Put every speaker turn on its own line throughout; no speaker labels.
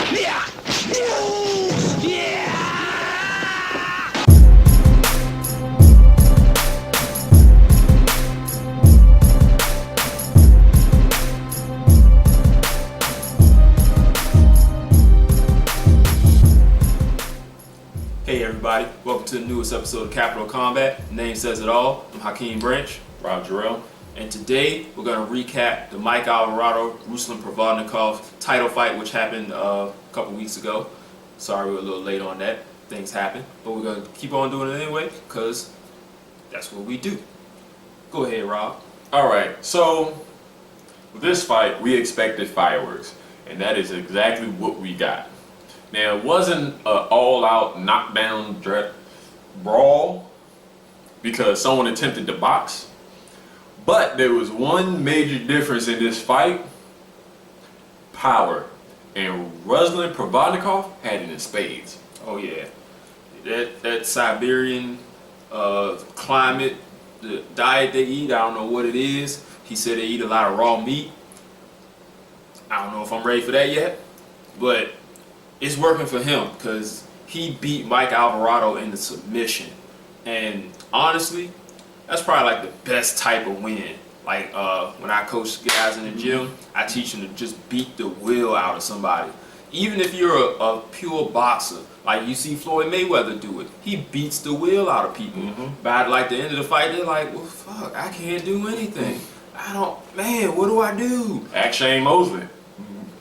Hey everybody, welcome to the newest episode of Capital Combat. Name says it all. I'm Hakeem Branch.
Rob Jarrell.
And today we're going to recap the Mike Alvarado-Ruslan Provodnikov title fight, which happened a couple weeks ago. Sorry we're a little late on that. Things happen. But we're going to keep on doing it anyway because that's what we do. Go ahead, Rob.
Alright, so with this fight, we expected fireworks. And that is exactly what we got. Now, it wasn't an all-out knockdown brawl because someone attempted to box. But there was one major difference in this fight. Power. And Ruslan Provodnikov had it in spades.
Oh yeah. That Siberian climate, the diet they eat, I don't know what it is. He said they eat a lot of raw meat. I don't know if I'm ready for that yet. But it's working for him because he beat Mike Alvarado in the submission. And honestly, that's probably like the best type of win. Like when I coach guys in the gym, I teach them to just beat the will out of somebody. Even if you're a pure boxer, like you see Floyd Mayweather do it, he beats the will out of people. By like the end of the fight, they're like, well, fuck, I can't do anything. What do I do?
Ask Shane Mosley.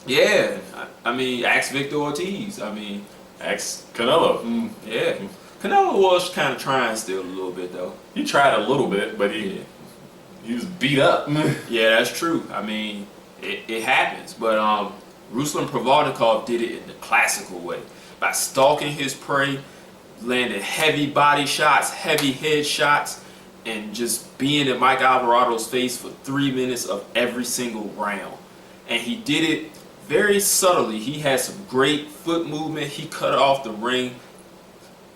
Yeah, I mean, ask Victor Ortiz. I mean,
ask Canelo.
Yeah. Canelo was kind of trying still a little bit, though.
He tried a little bit, but he was beat up.
Yeah, that's true. I mean, it happens. But Ruslan Provodnikov did it in the classical way. By stalking his prey, landing heavy body shots, heavy head shots, and just being in Mike Alvarado's face for 3 minutes of every single round. And he did it very subtly. He had some great foot movement. He cut off the ring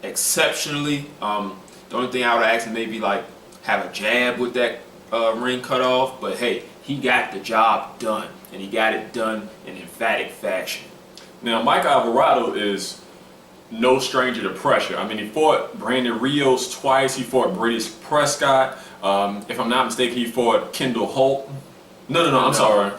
exceptionally. The only thing I would ask him maybe like have a jab with that ring cut off. But hey, he got the job done. And he got it done in emphatic fashion.
Now, Mike Alvarado is no stranger to pressure. I mean, he fought Brandon Rios twice. He fought British Prescott. If I'm not mistaken, he fought Kendall Holt. No, I'm sorry.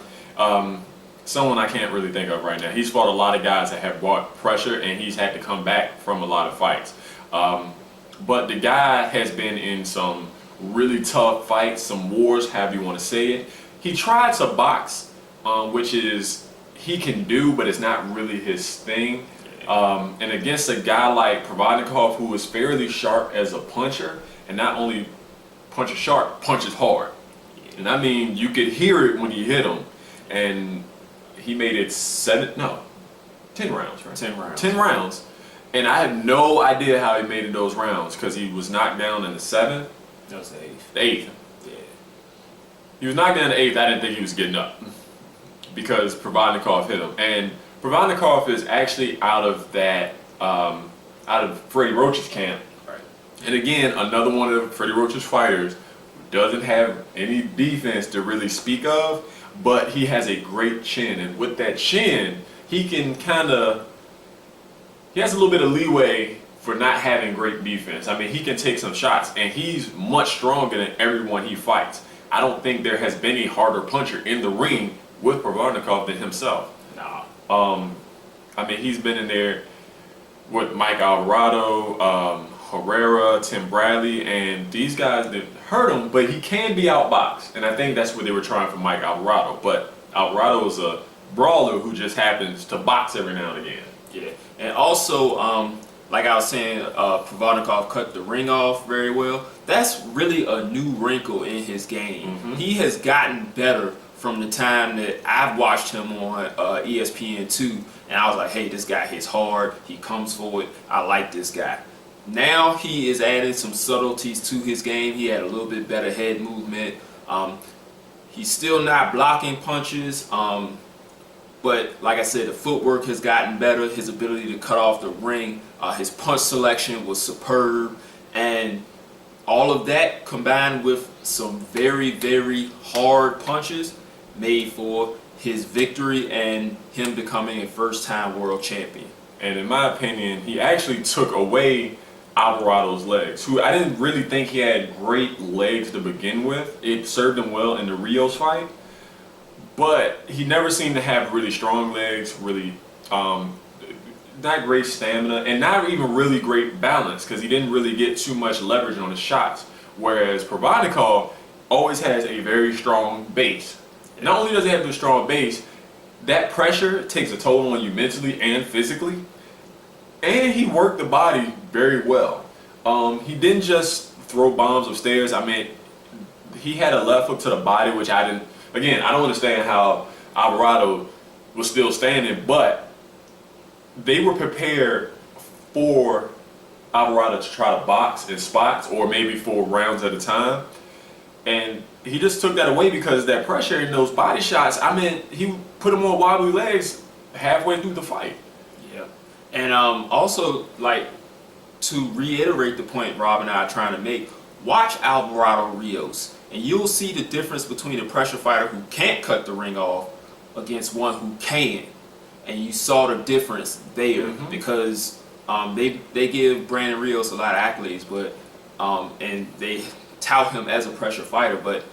Someone I can't really think of right now. He's fought a lot of guys that have brought pressure, and he's had to come back from a lot of fights. But the guy has been in some really tough fights, some wars, however you want to say it. He tried to box, which is he can do, but it's not really his thing. And against a guy like Provodnikov, who is fairly sharp as a puncher, and not only punches sharp, punches hard. And I mean, you could hear it when he hit him. And he made it 10 rounds, right? 10 rounds. 10 rounds. And I have no idea how he made it those rounds because he was knocked down in the 7th.
That was the 8th.
The 8th.
Yeah.
He was knocked down in the 8th. I didn't think he was getting up because Provodnikov hit him. And Provodnikov is actually out of Freddie Roach's camp.
Right.
And again, another one of Freddie Roach's fighters who doesn't have any defense to really speak of. But he has a great chin, and with that chin, he can he has a little bit of leeway for not having great defense. I mean, he can take some shots, and he's much stronger than everyone he fights. I don't think there has been a harder puncher in the ring with Provodnikov than himself.
Nah.
I mean, he's been in there with Mike Alvarado, Herrera, Tim Bradley, and these guys that hurt him, but he can be outboxed. And I think that's what they were trying for Mike Alvarado. But Alvarado is a brawler who just happens to box every now and again.
Yeah. And also, like I was saying, Provodnikov cut the ring off very well. That's really a new wrinkle in his game. He has gotten better from the time that I've watched him on ESPN2. And I was like, hey, this guy hits hard. He comes forward. I like this guy. Now he is adding some subtleties to his game. He had a little bit better head movement. He's still not blocking punches, but like I said, the footwork has gotten better. His ability to cut off the ring, his punch selection was superb, and all of that combined with some very, very hard punches made for his victory and him becoming a first-time world champion.
And in my opinion, he actually took away Alvarado's legs, who I didn't really think he had great legs to begin with. It served him well in the Rios fight, but he never seemed to have really strong legs, really not great stamina, and not even really great balance because he didn't really get too much leverage on his shots. Whereas Provodnikov always has a very strong base. Not only does he have a strong base, that pressure takes a toll on you mentally and physically. And he worked the body very well. He didn't just throw bombs upstairs. I mean, he had a left hook to the body, which I didn't. Again, I don't understand how Alvarado was still standing, but they were prepared for Alvarado to try to box in spots or maybe for rounds at a time. And he just took that away because that pressure in those body shots, I mean, he put him on wobbly legs halfway through the fight.
Yeah. And also, like, to reiterate the point Rob and I are trying to make, watch Alvarado-Rios, and you'll see the difference between a pressure fighter who can't cut the ring off against one who can. And you saw the difference there because they give Brandon Rios a lot of accolades, but and they tout him as a pressure fighter, but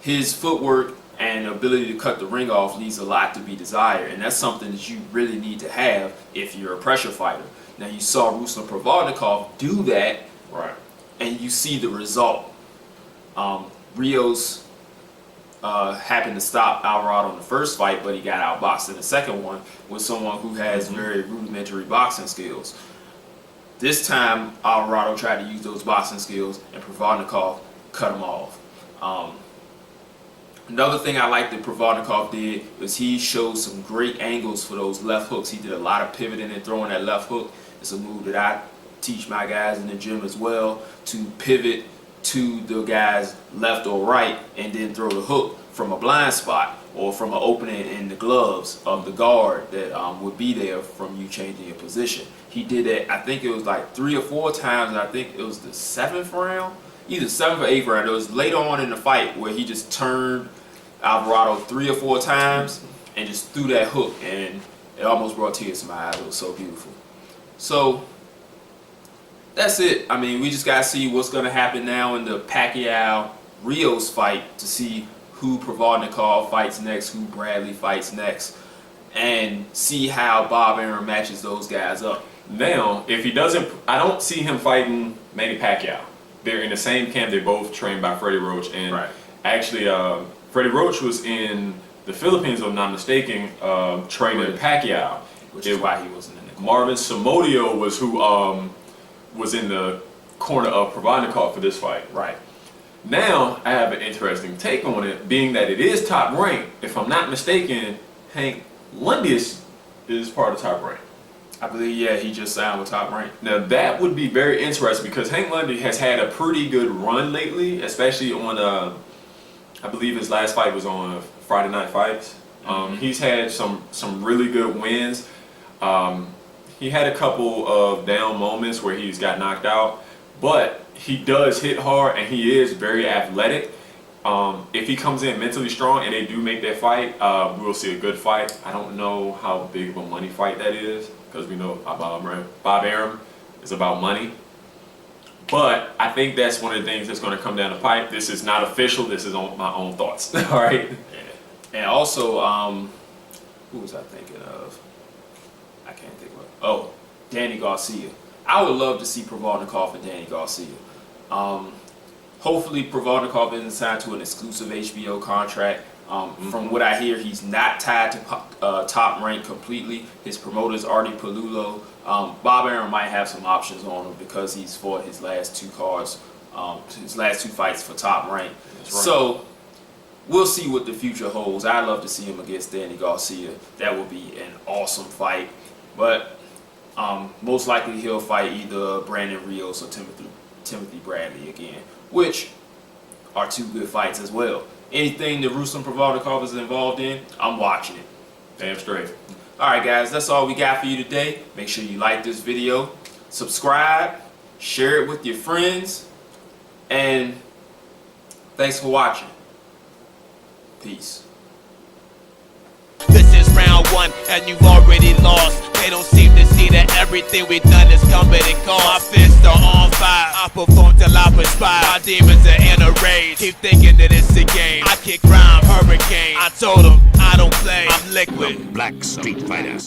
his footwork and ability to cut the ring off leaves a lot to be desired, and that's something that you really need to have if you're a pressure fighter. Now you saw Ruslan Provodnikov do that,
right,
and you see the result. Rios happened to stop Alvarado in the first fight, but he got outboxed in the second one with someone who has very rudimentary boxing skills. This time, Alvarado tried to use those boxing skills, and Provodnikov cut him off. Another thing I like that Provodnikov did was he showed some great angles for those left hooks. He did a lot of pivoting and throwing that left hook. It's a move that I teach my guys in the gym as well, to pivot to the guy's left or right and then throw the hook from a blind spot or from an opening in the gloves of the guard that would be there from you changing your position. He did that, I think it was like 3 or 4 times, and I think it was the 7th round, either 7th or 8th round. It was later on in the fight where he just turned Alvarado 3 or 4 times and just threw that hook, and it almost brought tears to my eyes. It was so beautiful. So that's it. I mean, we just got to see what's going to happen now in the Pacquiao-Rios fight to see who Provodnikov fights next, who Bradley fights next, and see how Bob Arum matches those guys up.
Now, if he doesn't, I don't see him fighting Manny Pacquiao. They're in the same camp. They're both trained by Freddie Roach. And actually, Freddie Roach was in the Philippines, if I'm not mistaken, training Pacquiao.
Which is why he wasn't in the corner.
Marvin Somodio was who was in the corner of Provodnikov for this fight.
Right.
Now, I have an interesting take on it, being that it is top rank. If I'm not mistaken, Hank Lundy is part of top rank.
I believe, yeah, he just signed with Top Rank.
Now, that would be very interesting because Hank Lundy has had a pretty good run lately, especially on, I believe his last fight was on Friday Night Fights. He's had some really good wins. He had a couple of down moments where he's got knocked out, but he does hit hard and he is very athletic. If he comes in mentally strong and they do make that fight, we'll see a good fight. I don't know how big of a money fight that is because we know Bob Arum is about money. But I think that's one of the things that's going to come down the pipe. This is not official. This is on my own thoughts. All right.
Yeah. And also, who was I thinking of? I can't think of it. Oh, Danny Garcia. I would love to see Provodnikov and Danny Garcia. Hopefully Provodnikov isn't signed to an exclusive HBO contract. From what I hear, he's not tied to Top Rank completely. His promoter's Artie Palulo. Bob Arum might have some options on him because he's fought his last 2 cards, his last 2 fights for Top Rank. Right. So we'll see what the future holds. I'd love to see him against Danny Garcia. That would be an awesome fight. But most likely he'll fight either Brandon Rios or Timothy Bradley again, which are 2 good fights as well. Anything that Ruslan Provodnikov is involved in, I'm watching it.
Damn straight.
Alright guys, that's all we got for you today. Make sure you like this video, subscribe, share it with your friends, and thanks for watching. Peace.
round one and you've already lost. They don't seem to see that everything we've done is coming and gone. My fists are on fire, I perform till I perspire. My demons are in a rage, keep thinking that it's a game. I kick crime, hurricane. I told them I don't play, I'm liquid.
Black Street Fighter.